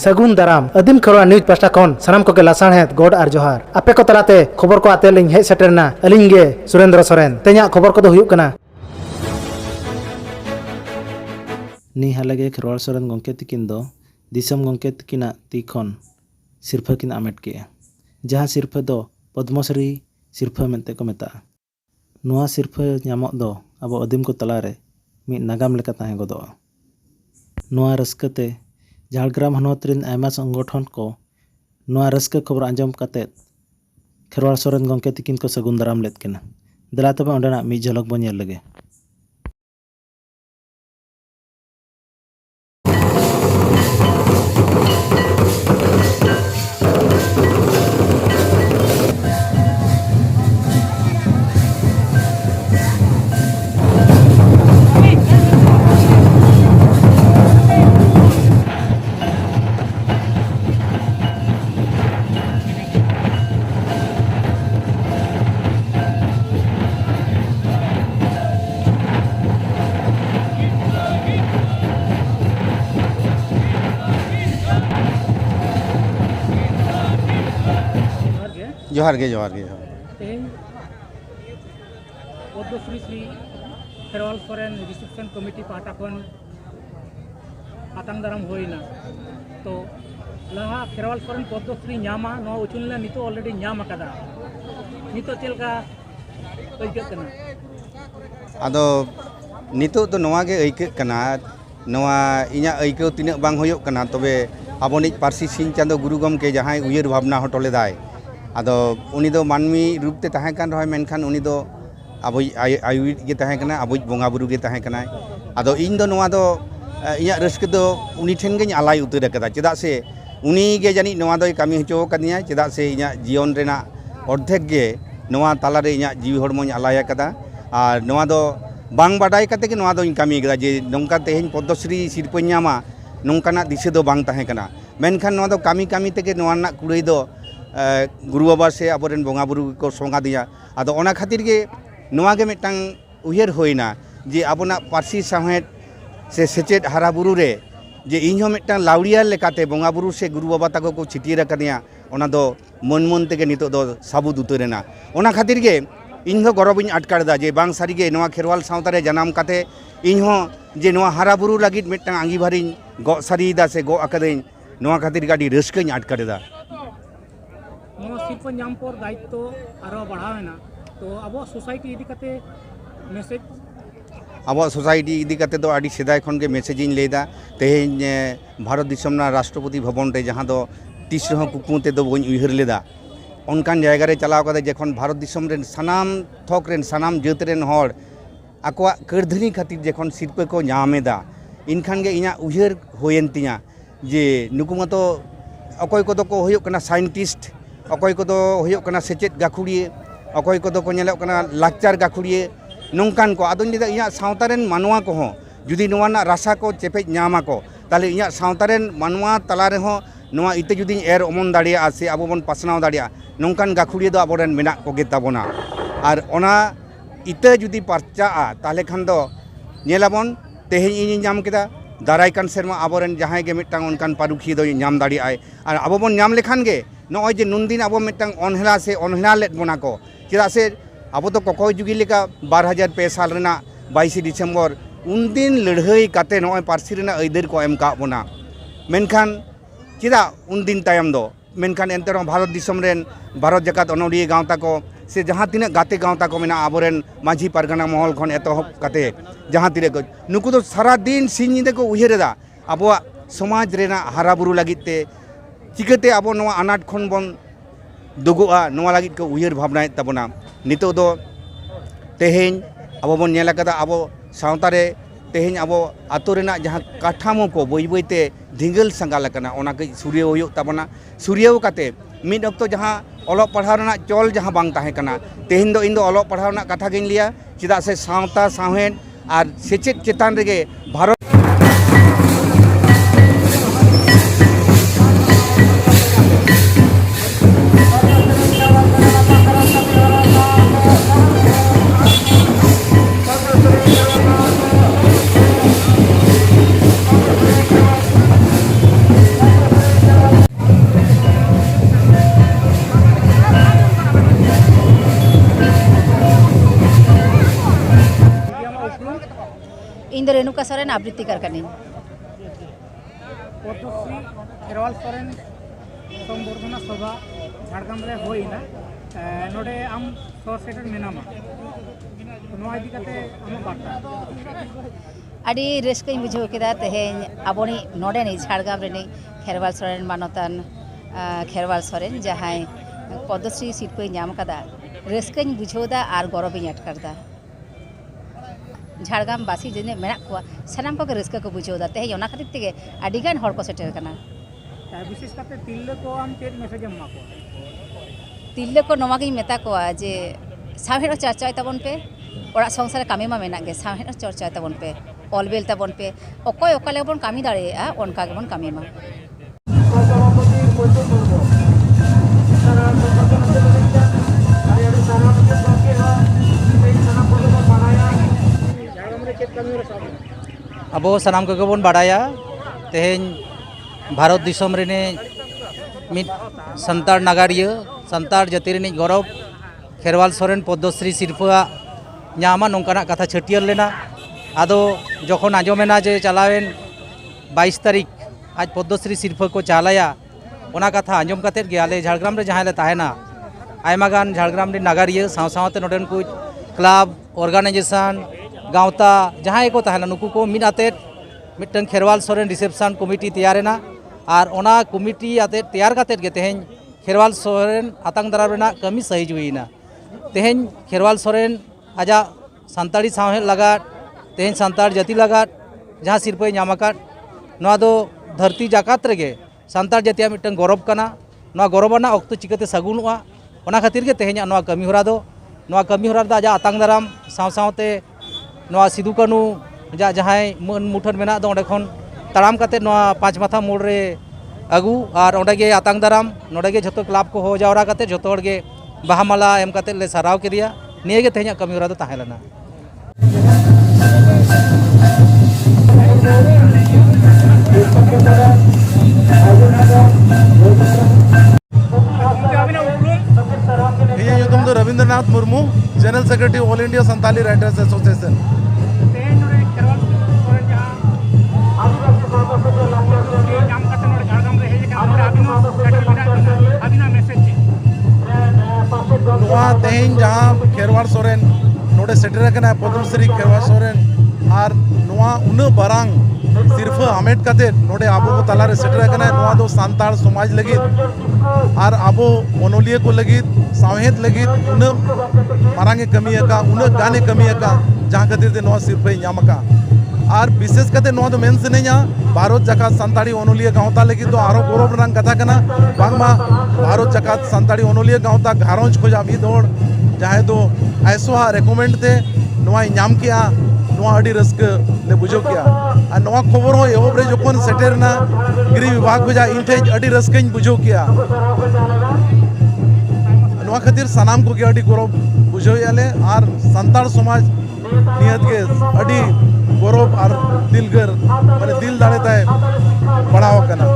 सगुन दाराम आदिम Kharwa news pasta खन सानाम को लासाणहेत गोड आर जोहार आपे को तलाते खबर को आते लिंग हे सेटरना अलिंग गे सुरेंद्र सोरेन तेजा खबर को दो हुयुक कना नी हालगे खेरवाल सोरेन गंके तिकिन दो दिसम गंके तिकिना ती खन सिरफा किन आमेट के जहाँ सिरफा दो पद्मश्री सिरफा मेंते को मेता नुआ सिरफा ᱧᱟᱢᱚᱜ दो अब आदिम को तलारे मिद नागाम लेका ताहे गदो नुआ रस्कते झाड़ग्राम हनोत रिन आयमा संगठन को नुआ रस्क खबर आंजम काते खेरवाल सोरेन गंके तिकिन को सगुन दाराम लेत केना दला तबे ओंडेना मि झलक बन नेल लगे। जोहार गे पद्मश्री श्री खेरवाल सोरेन रिसेप्शन कमिटी पाहटा खन आतांग दाराम होइना तो लहा खेरवाल सोरेन पद्मश्री ᱧᱟᱢᱟ नो उचुनला नितो ऑलरेडी ᱧᱟᱢ अकादा नितो चेलका अइकत कना आदो नितो तो नोवा गे अइकत कना नोवा इኛ अइकव तिना बांग होयो कना तबे आबोनिज पारसी सिंह चांदो गुरु गमके जहां उयर भावना हटोले दाय आदो उनी दो मानमी रूप ते ताहे कान रहा मेनखान उनी दो अब आयुर्वेद के ताहे कना अब बोंगा बुरु के ताहे कना आदो इन दो नोवा दो इኛ रस्क दो उनी ठेन गेኝ आलाय उतर कदा चेदा से उनी गे जानी नोवा दो कामी हचो कदिया चेदा से इኛ जीवन रेना अर्धेक गे नोवा ताला रे इኛ जीवी हड़मोñ आलाय कदा और नोवा दो बांग बाडाय कते के नोवा दो कामी कदा जे नोंका तेहेñ पद्मश्री सिरपा ᱧामा नोंकाना दिशे दो बांग ताहे कना मेनखान नोवा दो कामी कामी तेके नोवा ना कुड़ाई दो गुरु बाबा से आबोरेन बोंगा बुरु को सोंगा दिया आदो ओना खातिर के नोवा गे मिटांग उयहर होइना जे आबोना पारसी साहेद से सेचेद हारा बुरु रे जे इन्हो मिटांग लाउड़िया लेकाते बोंगा बुरु से गुरु बाबा ताको को छिटियर कदिया ओना दो मन मन तेगे नितो दो साबुद उतरेना ओना खातिर के इन्हो गौरबिन अटकारदा जे बांग सारिगे नोवा खेरवाल सावता रे जनाम काते इन्हो जे नोवा हारा बुरु लागिद मिटांग आंगीभारिन गो सारिदा से गो अकदेन नोवा खातिर गाडी रस्कኝ अटकारदा सिर्फ नाम पर दायित्व आरो बढ़ावेना तो अब सोसाइटी इदी कते मैसेज अब सोसाइटी इदी कते दो आडी सेदाय खन के मैसेज इन लेदा तेहेñ भारत दिसमना राष्ट्रपति भवन रे जहां दो तीस रह कुकुते दो बन उयहर लेदा उनकान जायगा रे चलाव कदे जखन भारत दिसम रे सनाम थोक रे सनाम जात रे हर आकोआ करधनी खातिर जखन सिरपा को ᱧᱟᱢᱮदा इनखान गे इኛ उयहर होयेन तिया जे नुकु मतो अकोय को दो को होयो कना साइंटिस्ट अकोय को दो होयो कना सेचेत गाखुड़िए अकोय को दो को नेलो कना लाक्चार गाखुड़िए नोंकान को आदो निदा इኛ सावतारेन मानवा को हो जुदी नोवा ना रासा को चेपे ᱧामा को ताले इኛ सावतारेन मानवा तला रे हो नोवा इते जुदी एर ओमन दाड़िया से आबो बन पासनाव दाड़िया नोंकान गाखुड़िए दो आबोरेन मेना को गे ताबोना और ओना इते जुदी परचा ताले खान दो नेलाबन तेहेñ इᱧ ᱧᱟᱢ केदा दाराय कान सेरमा आबोरेन जहां गे मिटांग उनकान पारुखी दो ᱧाम दाड़ियाय और आबो बन ᱧाम लेखान गे नॉय जे नुनदिन अब मिटांग अनहेला से अनहेला लेट बना को चेदा से अब तो ककय जुगी लेका 2002 साल रेना 22 डिसेम्बर उन दिन लड़ाई काते नॉय पारसी रेना अइदर को एम का बना मेनखान चेदा उन दिन तायम दो मेनखान एंतरो भारत दिसम रेन भारत जकात अनोडिय गांवता को से जहां तिना गाते गांवता को मेना आबोरेन माझी पारगाना महल खन एतहब काते जहां तिरे को नुकु तो सारा दिन सिन निदे को उयहरेदा आबोआ समाज रेना हारा बुरु लागिते चिकते अब नोवा अनाट खन बन दुगुआ नोवा लागित को उयहर भावनाय तबना नितो दो तेहेñ अब बन नेला कदा अब सावता रे तेहेñ अब आतो रेना जहां काठामो को बई बईते ढिंगल संगाल कना ओना के सूर्य होयो तबना सूर्य काते मिद अक्तो जहां ओलो पढ़ाव रेना चल जहां बांग ताहे कना तेहेñ दो इन दो ओलो पढ़ाव रेना कथा गेन लिया चेदा से सावता साहेद और सेचेत चेतान रेगे भारत ᱤᱧ ᱫᱚ ᱨᱮᱱᱩᱠᱟ ᱥᱚᱨᱮᱱ ᱟᱵᱨᱤᱛᱤᱠᱟᱨ ᱠᱟᱹᱱᱟᱹᱧ। पद्मश्री खेरवाल सोरेन संबर्धना सभा झाड़ग्राम रे होइना नोडे आम सर सेटर मेनामा नोआ इदी कते आम बार्ता ᱟᱹᱰᱤ ᱨᱟᱹᱥᱠᱟᱹᱧ ᱵᱩᱡᱷᱟᱹᱣ ᱠᱮᱫᱟ ᱛᱮᱦᱮᱧ ᱟᱵᱚᱱᱤᱡ ᱱᱚᱰᱮᱱᱤᱡ ঝাড়গ্রাম ᱨᱤᱱᱤᱡ ᱠᱷᱮᱨᱣᱟᱞ ᱥᱚᱨᱮᱱ ᱢᱟᱱᱚᱛᱟᱱ ᱠᱷᱮᱨᱣᱟল ᱥᱚᱨᱮᱱ ᱡᱟᱦᱟᱸᱭ ᱯᱚᱫᱢᱚᱥᱨᱤ ᱥᱤᱨᱯᱟᱹᱭ ᱧᱟᱢ ᱟᱠᱟᱫᱟ ᱨᱟᱹᱥᱠᱟᱹᱧ ᱵᱩᱡᱷᱟᱹᱣᱫᱟ ᱟᱨ ᱜᱚᱨᱚᱵᱤᱧ ᱟᱴᱠᱟᱨᱫᱟ। ঝাড়গ্রাম বাসী যিনি মেনাক কোয়া সানাম কোগে ᱨᱟᱹᱥᱠᱟᱹ ᱠᱚ ᱵᱩᱡᱷᱟᱹᱣᱫᱟ ᱛᱮᱦᱮᱧ ᱚᱱᱟ ᱠᱷᱟᱹᱛᱤᱨ ᱛᱮᱜᱮ ᱟᱹᱰᱤᱜᱟᱱ ᱦᱚᱲ ᱠᱚ ᱥᱮᱴᱮᱨ ᱟᱠᱟᱱᱟ। विशेष करते तिल्ले को आम चेत मैसेज एम को ᱛᱤᱨᱞᱟᱹ ᱠᱚ ᱱᱚᱣᱟᱜᱤᱧ ᱢᱮᱛᱟ ᱠᱚᱣᱟ ᱡᱮ ᱥᱟᱶᱦᱮᱫ ᱦᱚᱸ ᱪᱟᱨᱪᱟᱭ ᱛᱟᱵᱚᱱ ᱯᱮ ᱚᱲᱟᱜ ᱥᱚᱝᱥᱟᱨ ᱨᱮ ᱠᱟᱹᱢᱤ ᱢᱟ ᱢᱮᱱᱟᱜ ᱜᱮ ᱥᱟᱶᱦᱮᱫ ᱦᱚᱸ ᱪᱚᱨᱪᱟᱭ ᱛᱟᱵᱚᱱ ᱯᱮ ᱚᱞᱵᱮᱞ ᱛᱟᱵᱚᱱ ᱯᱮ ᱚᱠᱚᱭ ᱚᱠᱟ ᱞᱮᱠᱟ ᱵᱚᱱ ᱠᱟᱹᱢᱤ ᱫᱟᱲᱮᱭᱟᱜᱼᱟ ᱚᱱᱠᱟ ᱜᱮᱵᱚᱱ ᱠᱟᱹᱢᱤ ᱢᱟ। अब सानाम को बन बाड़ाया तेहें भारत दिसम रेने मिद संतार नागारिया संतार जाति रेने गौरव खेरवाल सोरेन पद्मश्री सिरफा नामा नौकाना कथा छटियर लेना आदो जखन आजमेना जे चलावेन 22 तारीख आज पद्मश्री सिरफा को चालाया ओना कथा आजम कते गे आले झाड़ग्राम रे जहां ले ताहेना आयमा गान झाड़ग्राम रे नागारिया साव सावते नोडेन को क्लब ऑर्गेनाइजेशन गावता जहां को ताहेना नुकु को मिद आते मिटन खेरवाल सोरेन रिसेप्शन कमिटी तैयारेना और ओना कमिटी आते तैयार काते गे तेहें खेरवाल सोरेन आतंग दाराम रेना कमी सही जुईना तेहें खेरवाल सोरेन आजा सानताड़ी सावहे लगा तेहें सानताड़ जाति लगा जहाँ सिरपाई नाम आकाद नोआ दो धरती जाकात रेगे सानताड़ जातिया मिटन गौरव कना नोआ गौरवना ऑक्तो चिकाते सगुनुआ ओना खातिर गे तेहें नोआ कमी होरा दो नोआ कमी होरा दा आजा आतंग दाराम साव सावते नोआ सिदु कानू जा जहाँ मन मुठन मेना दो ओंडे खन ताराम काते नोआ पाँच माथा मोड़ रे आगू और ओंडे गे आतंग दाराम नोडे गे झोतो क्लब को हो जावरा काते झोतो हर गे बाहा माला एम काते ले साराव केदिया निये गे तेहें कमी होरा दो ताहें लेना। ᱤᱧᱟᱹᱜ ᱧᱩᱛᱩᱢ ᱫᱚ Rabindranath Murmu general secretary all ᱤᱱᱰᱤया Santali ᱨᱟइटर्स association तेहें नोडे Kherwal Soren जहां आदिवासी नाम कते नोडे झाड़ग्राम रे हेजे का नोडे अबिना मैसेज नोआ तेहें जहां खेरवाल सोरेन नोडे सेटर कना पद्मश्री खेरवाल सोरेन और नोआ उन बरांग सिर्फ हामेट काते नोडे आबो को तालारे सेटर कना नोआ दो सानताड़ समाज लगित और आबो मनोलिया को लगित सावहेद लगित उन मारांगे कमियाका उन गाने कमियाका जहां खातिर ते नोआ सिरफाई नामका और विशेष करते नोआ तो मेन सेनेया भारत जाकात सानताड़ी ओनोलिया गावता लगित तो आरो गौरव रंग कथा कना बांगमा भारत जाकात सानताड़ी ओनोलिया गावता घारोंज खोजा मिद होड़ जहां दो ऐसोहा रेकमेंड ते नोआ नाम किया नोआ अडी रस्क ले बुझो किया और नोआ खबर हो एहोब रे जखन सेटेरना गृह विभाग खोजा इनठे अडी रस्कኝ बुझो किया नोआ खातिर सानाम को अडी गौरव बुझो याले और संताड़ समाज नियत के अडी गौरव और दिलगर माने दिल दाड़े ताए बढ़ाव कना।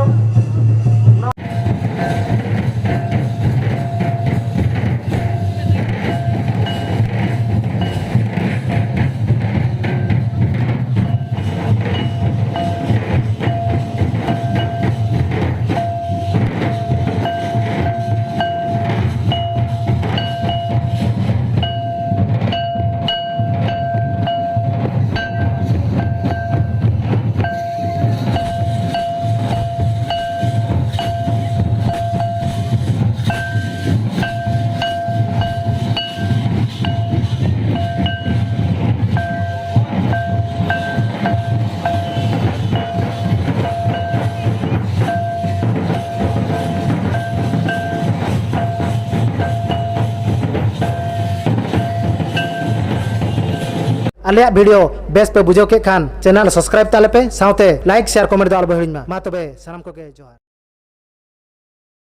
आलिया वीडियो बेस पे बुझो के खान चैनल सब्सक्राइब ताले पे साउते लाइक शेयर कमेंट दो आल बहिड़िन मा तबे सानाम को के जोहार।